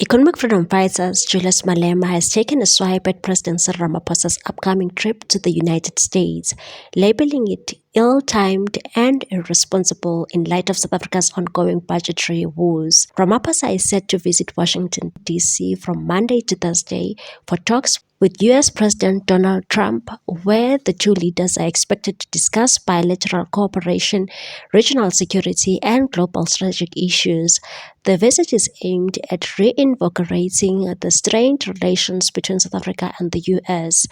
Economic freedom fighter Julius Malema has taken a swipe at President Cyril Ramaphosa's upcoming trip to the United States, labeling it ill-timed and irresponsible in light of South Africa's ongoing budgetary woes. Ramaphosa is set to visit Washington, D.C. from Monday to Thursday for talks with U.S. President Donald Trump, where the two leaders are expected to discuss bilateral cooperation, regional security, and global strategic issues. The visit is aimed at reinvigorating the strained relations between South Africa and the U.S.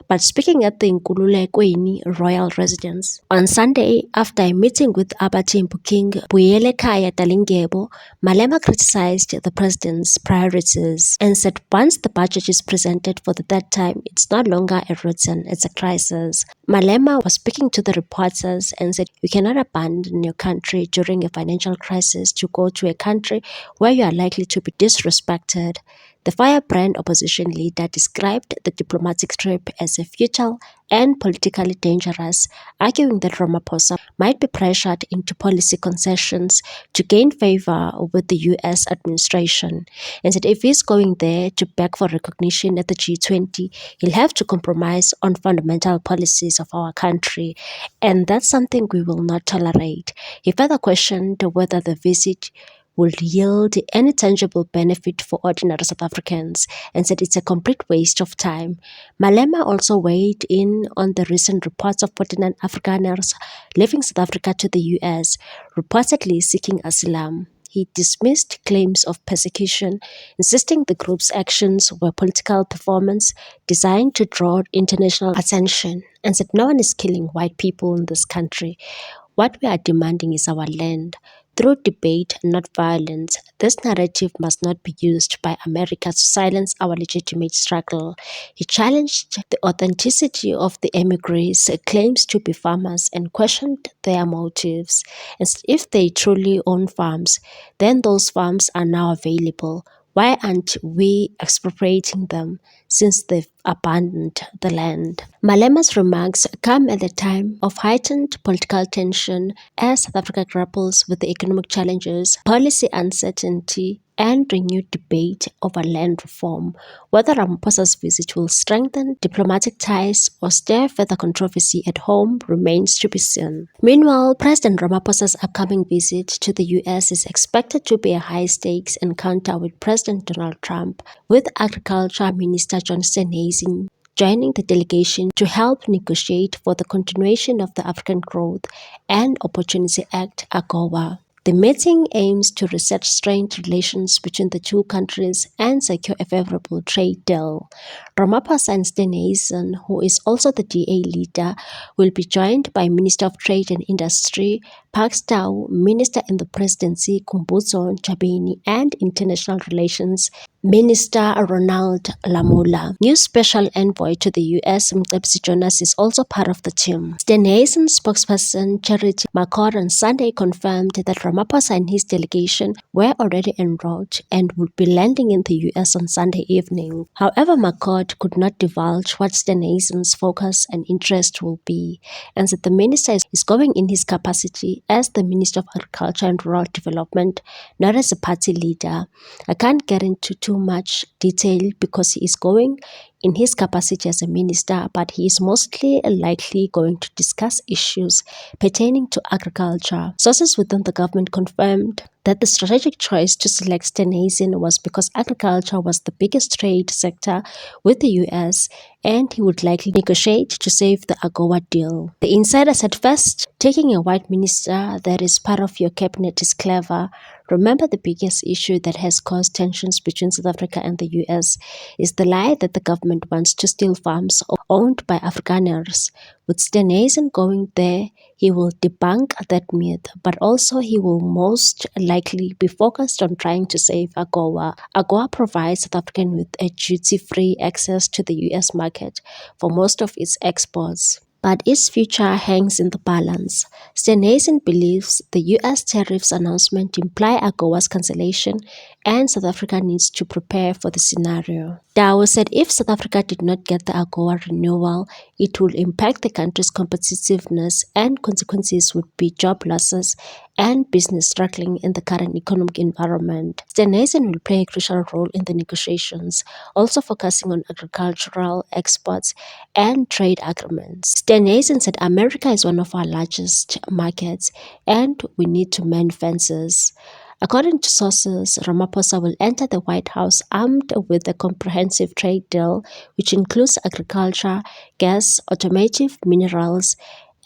But speaking at the Nkululekweni Royal Residence on Sunday, after a meeting with Abatimpu King Buyelekhaya Dalindyebo, Malema criticized the president's priorities and said once the budget is presented for the third time, it's no longer a routine, it's a crisis. Malema was speaking to the reporters and said, "You cannot abandon your country during a financial crisis to go to a country where you are likely to be disrespected." The firebrand opposition leader described the diplomatic trip as a futile and politically dangerous, arguing that Ramaphosa might be pressured into policy concessions to gain favor with the U.S. administration, and said if he's going there to beg for recognition at the G20, he'll have to compromise on fundamental policies of our country, and that's something we will not tolerate. He further questioned whether the visit will yield any tangible benefit for ordinary South Africans and said it's a complete waste of time. Malema also weighed in on the recent reports of 49 Afrikaners leaving South Africa to the US, reportedly seeking asylum. He dismissed claims of persecution, insisting the group's actions were political performance designed to draw international attention, and said no one is killing white people in this country. What we are demanding is our land. Through debate, not violence, this narrative must not be used by America to silence our legitimate struggle. He challenged the authenticity of the emigres' claims to be farmers and questioned their motives. And if they truly own farms, then those farms are now available. Why aren't we expropriating them since they've abandoned the land? Malema's remarks come at a time of heightened political tension as South Africa grapples with the economic challenges, policy uncertainty, and renewed debate over land reform. Whether Ramaphosa's visit will strengthen diplomatic ties or stir further controversy at home remains to be seen. Meanwhile, President Ramaphosa's upcoming visit to the U.S. is expected to be a high-stakes encounter with President Donald Trump, with Agriculture Minister John Steenhuisen joining the delegation to help negotiate for the continuation of the African Growth and Opportunity Act, AGOA. The meeting aims to reset strained relations between the two countries and secure a favorable trade deal. Ramaphosa and Steenhuisen, who is also the DA leader, will be joined by Minister of Trade and Industry Parks Tau, Minister in the Presidency Khumbudzo Ntshavheni, and International Relations Minister Ronald Lamola. New Special Envoy to the U.S. Mcebisi Jonas is also part of the team. Steenhuisen spokesperson Charity Makor on Sunday confirmed that Ramaphosa and his delegation were already enrolled and would be landing in the U.S. on Sunday evening. However, Makor could not divulge what Steenhuisen's focus and interest will be, and that the minister is going in his capacity as the Minister of Agriculture and Rural Development, not as a party leader. I can't get into too much detail because he is going in his capacity as a minister, but he is mostly likely going to discuss issues pertaining to agriculture. Sources within the government confirmed that the strategic choice to select Steenhuisen was because agriculture was the biggest trade sector with the US, and he would likely negotiate to save the AGOA deal. The insider said, "First, taking a white minister that is part of your cabinet is clever. Remember, the biggest issue that has caused tensions between South Africa and the US is the lie that the government wants to steal farms owned by Afrikaners. With Steenhuisen going there, he will debunk that myth, but also he will most likely be focused on trying to save AGOA. AGOA provides South Africa with a duty-free access to the US market for most of its exports, but its future hangs in the balance." Steenhuisen believes the U.S. tariffs announcement imply AGOA's cancellation, and South Africa needs to prepare for the scenario. Tau said if South Africa did not get the AGOA renewal, it will impact the country's competitiveness, and consequences would be job losses and business struggling in the current economic environment. Stenhazen will play a crucial role in the negotiations, also focusing on agricultural exports and trade agreements. Stenhazen said America is one of our largest markets and we need to mend fences. According to sources, Ramaphosa will enter the White House armed with a comprehensive trade deal which includes agriculture, gas, automotive, minerals,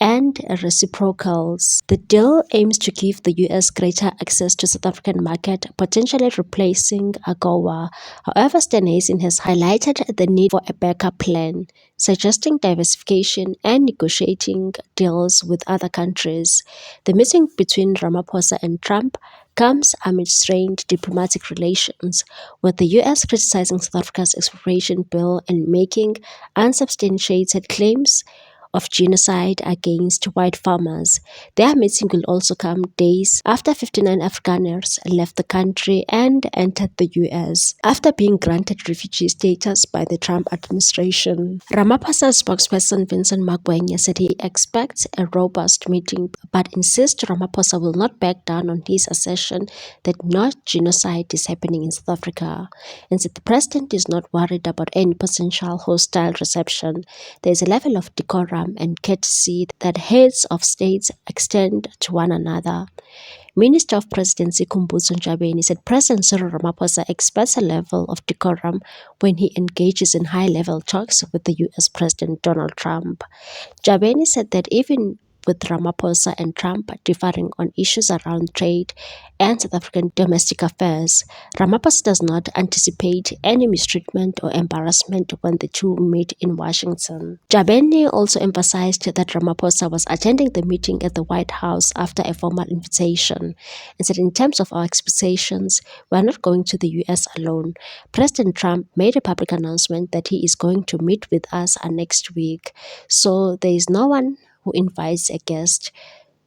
and reciprocals. The deal aims to give the US greater access to South African market, potentially replacing AGOA. However, Stenhazen has highlighted the need for a backup plan, suggesting diversification and negotiating deals with other countries. The meeting between Ramaphosa and Trump comes amid strained diplomatic relations, with the US criticizing South Africa's exploration bill and making unsubstantiated claims of genocide against white farmers. Their meeting will also come days after 59 Afrikaners left the country and entered the US after being granted refugee status by the Trump administration. Ramaphosa's spokesperson Vincent Magwenya said he expects a robust meeting but insists Ramaphosa will not back down on his assertion that no genocide is happening in South Africa, and said the president is not worried about any potential hostile reception. There is a level of decorum and courtesy that heads of states extend to one another. Minister of Presidency Khumbudzo Ntshavheni said President Cyril Ramaphosa expects a level of decorum when he engages in high-level talks with the US President Donald Trump. Ntshavheni said that even with Ramaphosa and Trump differing on issues around trade and South African domestic affairs, Ramaphosa does not anticipate any mistreatment or embarrassment when the two meet in Washington. Ntshavheni also emphasized that Ramaphosa was attending the meeting at the White House after a formal invitation, and said in terms of our expectations, we are not going to the US alone. President Trump made a public announcement that he is going to meet with us next week, so there is no one who invites a guest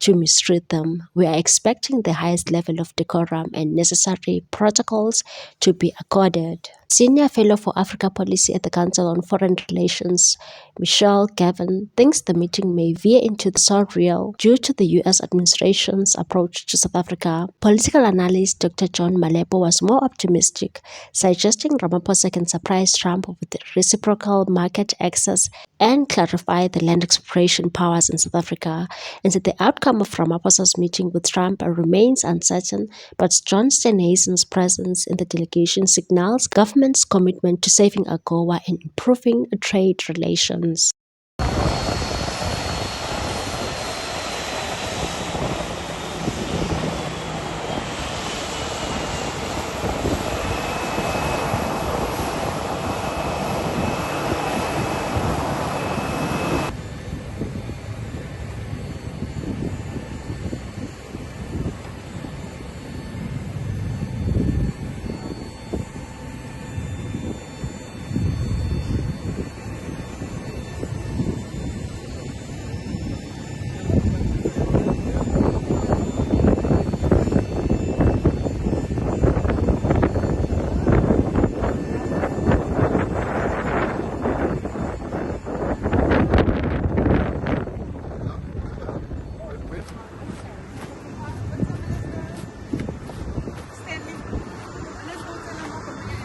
to mistreat them. We are expecting the highest level of decorum and necessary protocols to be accorded. Senior Fellow for Africa Policy at the Council on Foreign Relations, Michelle Gavin, thinks the meeting may veer into the surreal due to the US administration's approach to South Africa. Political analyst Dr. John Malepo was more optimistic, suggesting Ramaphosa can surprise Trump with reciprocal market access and clarify the land exploration powers in South Africa, and said the outcome of Ramaphosa's meeting with Trump remains uncertain, but John Stenhazen's presence in the delegation signals government's commitment to saving AGOA and improving trade relations.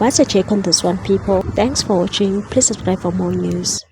What's your take on this one, people? Thanks for watching. Please subscribe for more news.